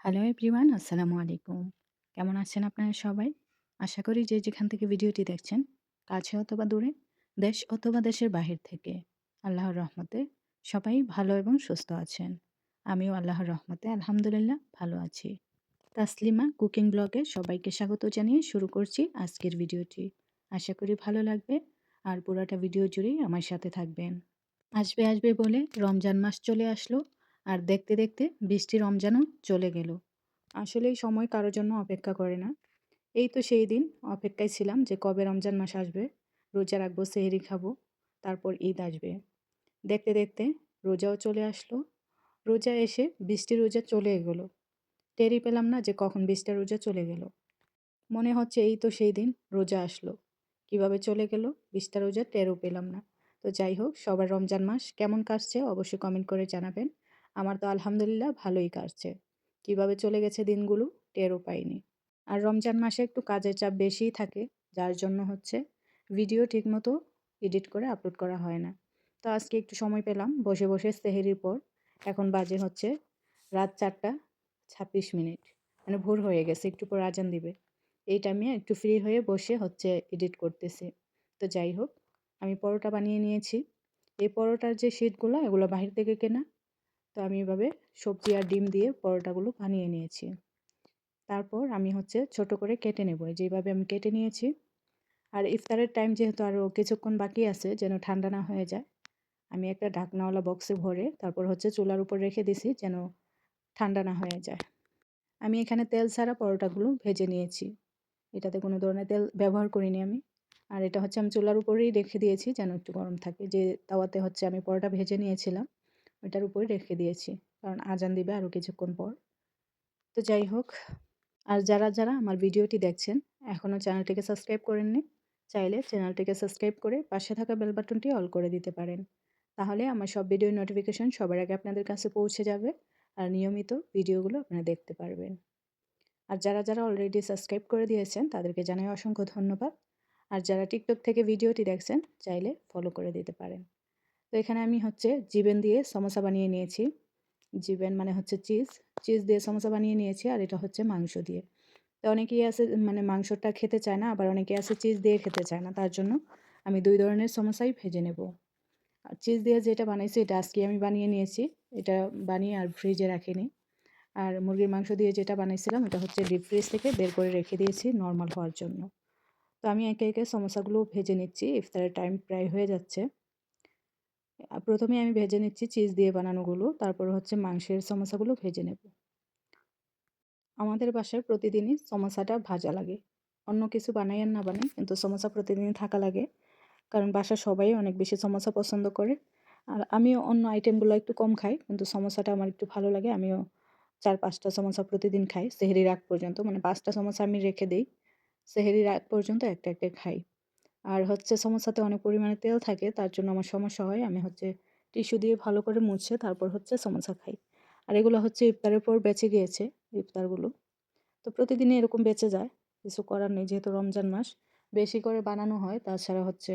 Hello everyone, আসসালামু আলাইকুম। কেমন আছেন আপনারা সবাই? আশা করি যে যেখান থেকে ভিডিওটি দেখছেন, কাছে অথবা দূরে, দেশ অথবা দেশের বাহির থেকে, আল্লাহর রহমতে সবাই ভালো এবং সুস্থ আছেন। আমিও আল্লাহর রহমতে আলহামদুলিল্লাহ ভালো আছি। তাসলিমা কুকিং ব্লগে সবাইকে স্বাগত জানিয়ে শুরু করছি আজকের ভিডিওটি। আশা করি ভালো লাগবে আর পুরাটা ভিডিও জুড়েই আমার সাথে থাকবেন। আসবে আসবে বলে রমজান মাস চলে আসলো আর দেখতে দেখতে বৃষ্টি রমজানও চলে গেল। আসলে এই সময় কারোর জন্য অপেক্ষা করে না। এই তো সেই দিন অপেক্ষায় ছিলাম যে কবে রমজান মাস আসবে, রোজা রাখবো, সেহরি খাবো, তারপর ঈদ আসবে। দেখতে দেখতে রোজাও চলে আসলো। রোজা এসে বৃষ্টি রোজা চলে গেলো। টেরই পেলাম না যে কখন বৃষ্টির রোজা চলে গেল। মনে হচ্ছে এই তো সেই দিন রোজা আসলো। কিভাবে চলে গেল বৃষ্টির রোজা টেরও পেলাম না। তো যাই হোক, সবার রমজান মাস কেমন কাটছে অবশ্যই কমেন্ট করে জানাবেন। আমার তো আলহামদুলিল্লাহ ভালোই কাটছে। কিভাবে চলে গেছে দিনগুলো টেরও পাইনি। আর রমজান মাসে একটু কাজের চাপ বেশিই থাকে, যার জন্য হচ্ছে ভিডিও ঠিকমতো এডিট করে আপলোড করা হয় না। তো আজকে একটু সময় পেলাম বসে বসে সেহরির পর। এখন বাজে হচ্ছে রাত 4:26। মানে ভোর হয়ে গেছে, একটু পর আজান দিবে। এই টাইমে একটু ফ্রি হয়ে বসে হচ্ছে এডিট করতেছি। তো যাই হোক, আমি পরোটা বানিয়ে নিয়েছি। এই পরোটার যে শীটগুলো এগুলো বাহির থেকে কেনা। তো আমি এভাবে সবজি আর ডিম দিয়ে পরোটাগুলো বানিয়ে নিয়েছি। তারপর আমি হচ্ছে ছোট করে কেটে নেব, যেভাবে আমি কেটে নিয়েছি। আর ইফতারের টাইম যেহেতু আরও কিছুক্ষণ বাকি আছে, যেন ঠান্ডা না হয়ে যায়, আমি একটা ঢাকনাওয়ালা বক্সে ভরে তারপর হচ্ছে চুলার উপর রেখে দিছি যেন ঠান্ডা না হয়ে যায়। আমি এখানে তেল ছাড়া পরোটাগুলো ভেজে নিয়েছি। এটাতে কোনো ধরনের তেল ব্যবহার করিনি আমি। আর এটা হচ্ছে আমি চুলার উপরেই রেখে দিয়েছি যেন একটু গরম থাকে। যে তাওয়াতে হচ্ছে আমি পরোটা ভেজে নিয়েছিলাম, ওইটার উপরে রেখে দিয়েছি, কারণ আজান দিবে আরও কিছুক্ষণ পর। তো যাই হোক, আর যারা আমার ভিডিওটি দেখছেন এখনও চ্যানেলটিকে সাবস্ক্রাইব করেননি, চাইলে চ্যানেলটিকে সাবস্ক্রাইব করে পাশে থাকা বেল বাটনটি অল করে দিতে পারেন। তাহলে আমার সব ভিডিওর নোটিফিকেশন সবার আগে আপনাদের কাছে পৌঁছে যাবে আর নিয়মিত ভিডিওগুলো আপনারা দেখতে পারবেন। আর যারা অলরেডি সাবস্ক্রাইব করে দিয়েছেন তাদেরকে জানাই অসংখ্য ধন্যবাদ। আর যারা টিকটক থেকে ভিডিওটি দেখছেন চাইলে ফলো করে দিতে পারেন। তো এখানে আমি হচ্ছে জিবেন দিয়ে সমোসা বানিয়ে নিয়েছি। জিবেন মানে হচ্ছে চিজ। চিজ দিয়ে সমোসা বানিয়ে নিয়েছি আর এটা হচ্ছে মাংস দিয়ে। তো অনেকেই আছে মানে মাংসটা খেতে চায় না, আবার অনেকে আছে চিজ দিয়ে খেতে চায় না। তার জন্য আমি ২ ধরনের সমোসাই ভেজে নেব। আর চিজ দিয়ে যেটা বানাইছি এটা আজকেই আমি বানিয়ে নিয়েছি। এটা বানিয়ে আর ফ্রিজে রাখিনি। আর মুরগির মাংস দিয়ে যেটা বানাইছিলাম এটা হচ্ছে ডিপ ফ্রিজ থেকে বের করে রেখে দিয়েছি নরমাল হওয়ার জন্য। তো আমি একে একে সমোসাগুলো ভেজে নিচ্ছি। ইফতারের টাইম প্রায় হয়ে যাচ্ছে। প্রথমে আমি ভেজে নিচ্ছি চিজ দিয়ে বানানোগুলো, তারপর হচ্ছে মাংসের সমোসাগুলো ভেজে নেব। আমাদের বাসায় প্রতিদিনই সমোসাটা ভাজা লাগে। অন্য কিছু বানাই আর না বানাই, কিন্তু সমোসা প্রতিদিন থাকা লাগে। কারণ বাসার সবাই অনেক বেশি সমোসা পছন্দ করে। আর আমিও অন্য আইটেমগুলো একটু কম খাই, কিন্তু সমোসাটা আমার একটু ভালো লাগে। আমিও ৪-৫টা সমোসা প্রতিদিন খাই সেহরির আগ পর্যন্ত। মানে ৫টা সমোসা আমি রেখে দেই। সেহরির আগ পর্যন্ত একটা, একটা খাই। আর হচ্ছে সমোসাতে অনেক পরিমাণে তেল থাকে, তার জন্য আমার সমস্যা হয়। আমি হচ্ছে টিস্যু দিয়ে ভালো করে মুছে তারপর হচ্ছে সমোসা খাই। আর এগুলো হচ্ছে ইফতারের পর বেঁচে গিয়েছে, ইফতারগুলো। তো প্রতিদিনই এরকম বেঁচে যায়। কিছু করার নেই, যেহেতু রমজান মাস বেশি করে বানানো হয়। তাছাড়া হচ্ছে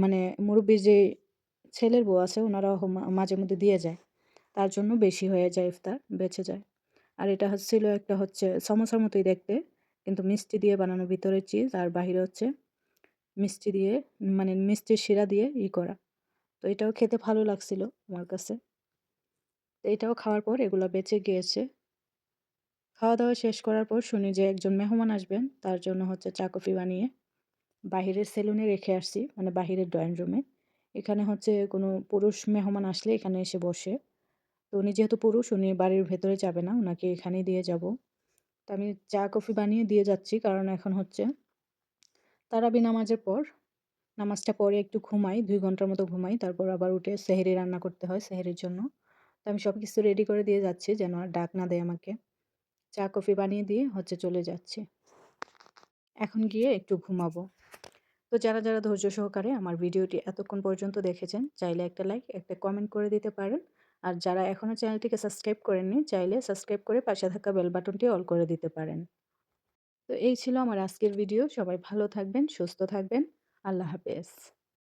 মানে মুরব্বির যে ছেলের বউ আছে ওনারাও মাঝে মধ্যে দিয়ে যায়। তার জন্য বেশি হয়ে যায়, ইফতার বেঁচে যায়। আর এটা হচ্ছিল একটা হচ্ছে সমোসার মতোই দেখতে, কিন্তু মিষ্টি দিয়ে বানানো, ভিতরে চিজ আর বাহিরে হচ্ছে মিষ্টি দিয়ে, মানে মিষ্টির শিরা দিয়ে করা। তো এটাও খেতে ভালো লাগছিল আমার কাছে। তো এটাও খাওয়ার পর এগুলো বেঁচে গিয়েছে। খাওয়া-দাওয়া শেষ করার পর শুনি যে একজন মেহমান আসবেন, তার জন্য হচ্ছে চা কফি বানিয়ে বাহিরের সেলুনে রেখে আসছি, মানে বাহিরের ড্রয়িং রুমে। এখানে হচ্ছে কোনো পুরুষ মেহমান আসলে এখানে এসে বসে। তো উনি যেহেতু পুরুষ, উনি বাড়ির ভেতরে যাবে না, উনাকে এখানেই দিয়ে যাব। তো আমি চা কফি বানিয়ে দিয়ে যাচ্ছি, কারণ এখন হচ্ছে তারাবি নামাজের পর, নামাজটা পড়ে একটু ঘুমাই, ২ ঘন্টার মতো ঘুমাই। তারপর আবার উঠে সেহরি রান্না করতে হয় সেহরির জন্য। তো আমি সবকিছু রেডি করে দিয়ে যাচ্ছি যেন আর ডাক না দেয় আমাকে। চা কফি বানিয়ে দিয়ে হচ্ছে চলে যাচ্ছি। এখন গিয়ে একটু ঘুমাবো। তো যারা ধৈর্য সহকারে আমার ভিডিওটি এতক্ষণ পর্যন্ত দেখেছেন, চাইলে একটা লাইক, একটা কমেন্ট করে দিতে পারেন। আর যারা এখনও চ্যানেলটিকে সাবস্ক্রাইব করেননি, চাইলে সাবস্ক্রাইব করে পাশে থাকা বেল বাটনটি অল করে দিতে পারেন। তো এই ছিল আমার আজকের ভিডিও। সবাই ভালো থাকবেন, সুস্থ থাকবেন। আল্লাহ হাফেজ।